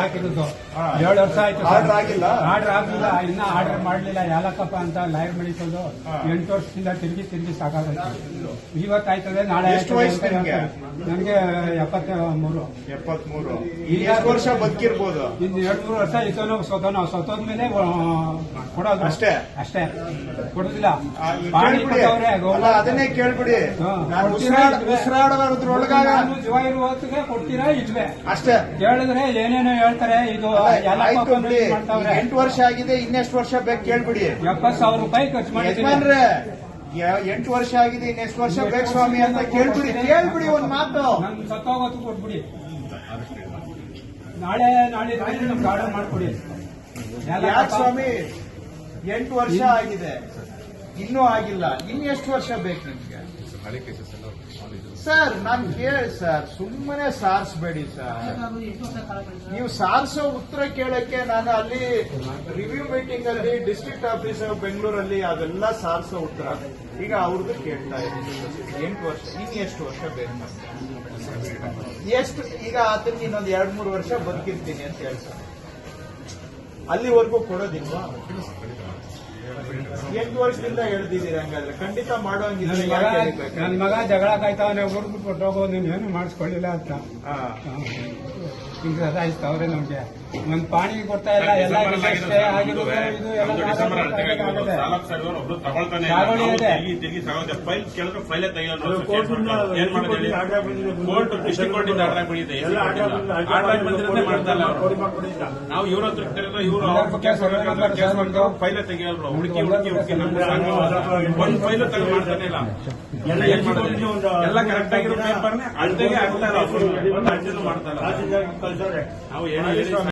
ಹಾಕಿದ್ದು 7 ವರ್ಷ ಆಯ್ತು. ಆರ್ಡರ್ ಆಗಿಲ್ಲ. ಆರ್ಡರ್ ಆಗ್ಲಿಲ್ಲ, ಇನ್ನ ಆರ್ಡರ್ ಮಾಡ್ಲಿಲ್ಲ. ಯಾಲಕ್ಕಪ್ಪ ಅಂತ ಲಾಯರ್ ಮಣಿಸೋದು 8 ವರ್ಷದಿಂದ ತಿರುಗಿ ಸಾಕಾಗೋಯ್ತು. ಇವತ್ತಾಯ್ತದೆ, ನಾಳೆ ಎಷ್ಟು ವಯಸ್ಸು ನಿಮ್ಗೆ? ನನಗೆ 73. 73. ಎಷ್ಟು ವರ್ಷ ಬದುಕಿರ್ಬೋದು? ಇನ್ನು 2-3 ವರ್ಷ ಇದ್ದೋನು ಸತ್ತೋದ್ಮೇಲೆ ಕೊಡೋದು ಅಷ್ಟೇ. ಕೊಡುದಿಲ್ಲ. ಅದನ್ನೇ ಕೇಳ್ಬಿಡಿ. ನಾನು ಉಸಿರಾಡೋದ್ರೊಳಗ ಜೀವ ಇರುವ ಹೊತ್ತಿಗೆ ಕೊಡ್ತೀರಾ ಇಲ್ವೇ ಅಷ್ಟೇ ಹೇಳಿದ್ರೆ ಏನೇನೋ ಹೇಳ್ತಾರೆ. ಇದು ಆಯ್ತು ಬಿಡಿ. 8 ವರ್ಷ ಆಗಿದೆ, ಇನ್ನೆಷ್ಟು ವರ್ಷ ಬೇಕು ಕೇಳ್ಬಿಡಿ. 70,000 ರೂಪಾಯಿ ಖರ್ಚು ಮಾಡಿದ್ರೆ 8 ವರ್ಷ ಆಗಿದೆ, ಇನ್ನೆಷ್ಟು ವರ್ಷ ಬೇಕು ಸ್ವಾಮಿ ಅಂತ ಕೇಳ್ಬಿಡಿ ಒಂದ್ ಮಾತು. ನಮ್ಗೆ ಸತ್ತೋಗೋದು ಕೊಟ್ಬಿಡಿ. ನಾಳೆ ನಮ್ಗೆ ಆರ್ಡರ್ ಮಾಡ್ಕೊಡಿ. ಯಾಕೆ ಸ್ವಾಮಿ 8 ವರ್ಷ ಆಗಿದೆ, ಇನ್ನೂ ಆಗಿಲ್ಲ, ಇನ್ನೆಷ್ಟು ವರ್ಷ ಬೇಕು ನಿಮ್ಗೆ? ಸರ್ ನಾನು ಕೇಳಿ ಸರ್, ಸುಮ್ಮನೆ ಸಾರಿಸಬೇಡಿ ಸರ್. ನೀವು ಸಾರಿಸೋ ಉತ್ತರ ಕೇಳಕ್ಕೆ ನಾನು ಅಲ್ಲಿ ರಿವ್ಯೂ ಮೀಟಿಂಗ್ ಅಲ್ಲಿ ಡಿಸ್ಟ್ರಿಕ್ಟ್ ಆಫೀಸರ್ ಬೆಂಗಳೂರಲ್ಲಿ ಅದೆಲ್ಲ ಸಾರಿಸೋ ಉತ್ತರ. ಈಗ ಅವ್ರದ್ದು ಕೇಳ್ತಾ ಇದ್ದೀನಿ. 8 ವರ್ಷ, ಎಷ್ಟು ವರ್ಷ ಬೇಕು? ಎಷ್ಟು? ಈಗ ಆತನಿಗೆ ಇನ್ನೊಂದು 2-3 ವರ್ಷ ಬದುಕಿರ್ತೀನಿ ಅಂತ ಹೇಳ್ತಾರೆ. ಅಲ್ಲಿವರೆಗೂ ಕೊಡೋದಿಲ್ವಾ? 8 ವರ್ಷದಿಂದ ಹೇಳ್ತಿದ್ದೀರಿ. ಹಂಗಾದ್ರೆ ಖಂಡಿತ ಮಾಡೋಂಗಿದ್ರೆ ನನ್ನ ಮಗ ಜಗಳ ಕಾಯ್ತಾವನೆ, ಹುಡುಗ ಕೊಟ್ಟೋಗೋ, ನೀನು ಏನು ಮಾಡಿಸ್ಕೊಳ್ಳಿಲ್ಲ ಅಂತ ಹಿಂಗೆ ಸದಾಯಿಸ್ತವ್ರೆ. ನಮ್ಗೆ ಒಂದ್ ಪಾಣಿ ಕೊಡ್ತಾ ಇಲ್ಲ. ಎಲ್ಲ ನಾವು ಇವ್ರ ಹತ್ರ ಇವರು ಫೈಲ್ ತೆಗಿಯಲ್ರು. ಹುಡುಕಿ ಒಂದ್ ಫೈಲ್ ತಗ ಮಾಡ್ತಾನೆ ಇಲ್ಲ. ಎಲ್ಲ ಕರೆಕ್ಟ್ ಆಗಿರೋ ಪೇಪರ್ನೇ ಅಳ್ತೆಗೆ ಆಗ್ತಾ ಇಲ್ಲ. ಮಾಡ್ತಾ ಇಲ್ಲ. ನಾವು